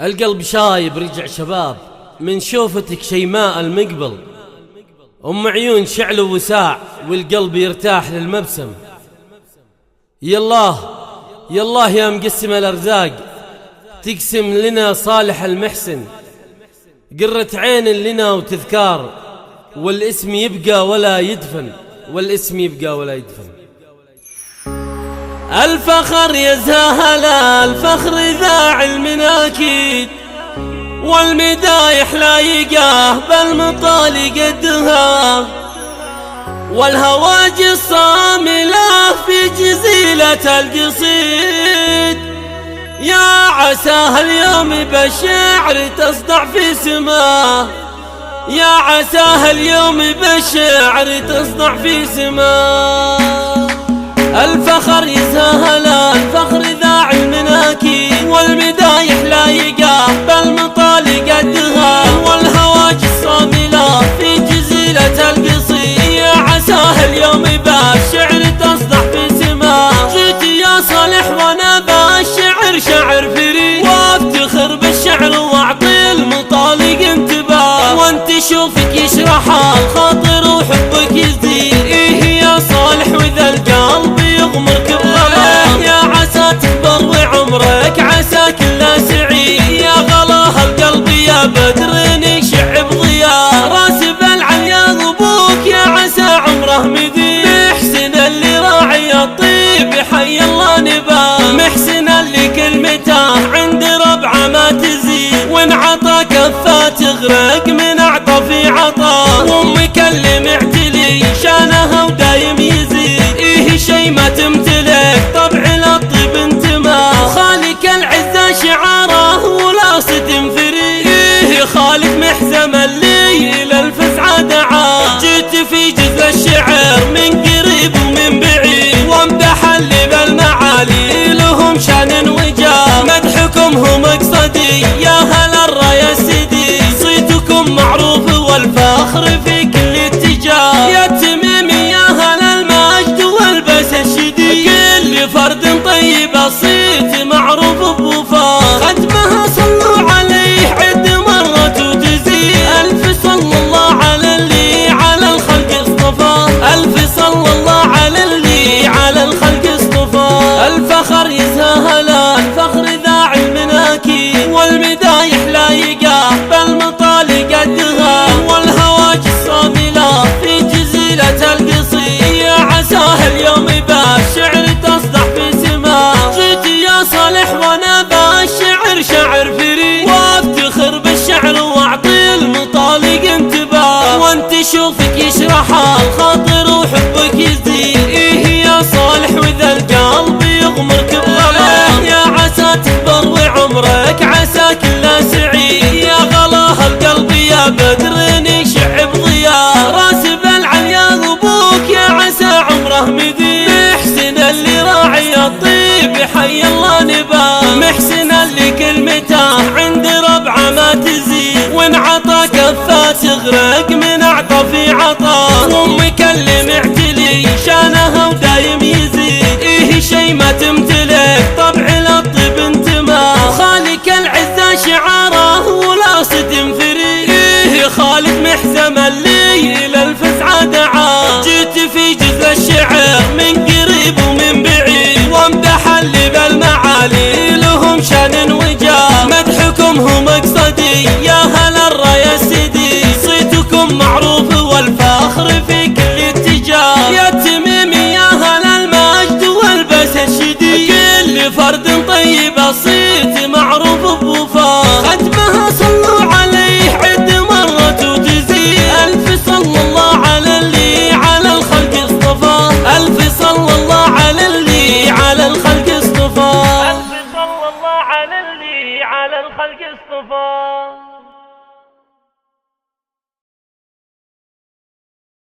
القلب شايب رجع شباب من شوفتك شيماء المقبل، أم عيون شعل ووساع والقلب يرتاح للمبسم. يالله يالله يا مقسم الأرزاق تقسم لنا صالح المحسن، قرة عين لنا وتذكار والاسم يبقى ولا يدفن، والاسم يبقى ولا يدفن. الفخر يزهل الفخر ذاع المناكيد، والمدايح لا يقاه بالمطال قدها، والهواجس صاملة في جزيلة القصيد. يا عساها اليوم بالشعر تصدع في سماه، يا عساها اليوم بالشعر تصدع في سماه. الفخر يزهل الفخر ذاع المناكيد، والمدايح لا يقاه بالمطال قدها، والهواجس صاملة في جزيلة القصيد. يا عساها اليوم بالشعر تصدع في سماه. جيت يا صالح وانا بالشعر شعر فريد، وافتخر بالشعر واعطي المطالق انتباه، وانت شوفك يشرح الخاطر وحبك يزيد. ايه يا صالح واذا القلب يغمرك بغلاه، يا عسى تكبر وعمرك عسى كله سعيد. يا غلاها القلب يا بدر يشع بضياء، راسب العليا ابوك يا عسى عمره مديد. محسن اللي راعي الطيب حي الله نباه، محسن اللي كلمته عند ربعه ما تزيد، وان عطى كفه تغرق من اعطى في عطاه، وامك اللي معتلي شانها ودايم يزيد. ايه شي ما تمتلك طبع للطيب انتماه، خالق العزه شعاره ولا صدم فريد. ايه خالق محزم اللي للفسعه دعاه، جيت في جزء الشعر من قريب ومن بعيد، وامدح اللي بالمعالي لهم شان وجاه. مدحكم هو مقصدي يا هل الرايه السدي، صيتكم معروف والفخر في كل اتجاه. يا تميمي يا هل المجد والبس الشديد، كل فرد طيب الصيت معروف بوفاه. ختمها صلوا عليه عد مرة وتزيد، ألف صلى الله على اللي على الخلق اصطفاه، ألف صلى الله على اللي على الخلق اصطفاه. الفخر يزهل الفخر ذاع المناكيد، والمدايح لا يقاه بالمطال قدها، والهواجس صاملة في جزيلة القصيد. يا عساها اليوم بالشعر تصدع في سماه. جيت يا صالح وانا بالشعر شعر فريد، وافتخر بالشعر واعطي المطالق انتباه، وانت شوفك يشرح الخاطر وحبك يزيد. ايه يا صالح واذا القلب يغمرك بغلاه، يا عسى تكبر وعمرك عسى كله سعيد. يا غلاها القلب يا بدر يشع بضياء، راسب العليا ابوك يا عسى عمره مديد. محسن اللي راعي الطيب حي الله نباه، محسن اللي كلمته عند ربعه ما تزيد، وان عطى كفه تغرق من اعطى في عطاه، وامك اللي معتلي شانها ودايم يزيد. ايه شي ما تمتلك طبع للطيب انتماه، خالق العزه شعاره ولا صدم فريد. ايه خالق محزم اللي للفسعه دعاه، جيت في جزء الشعر من قريب ومن بعيد، وامدح اللي بالمعالي لهم شان وجاه. مدحكم هو مقصدي يا هل الرايه السدي، صيتكم معروف والفخر في كل اتجاه. يا تميمي يا هل المجد والبس الشديد، كل فرد طيب الصيت معروف بوفاه. ختمها صلوا عليه عد مرة وتزيد، ألف صلى الله على اللي على الخلق اصطفاه، ألف صلى الله على اللي على الخلق اصطفاه، ألف صلى الله على اللي على الخلق اصطفاه.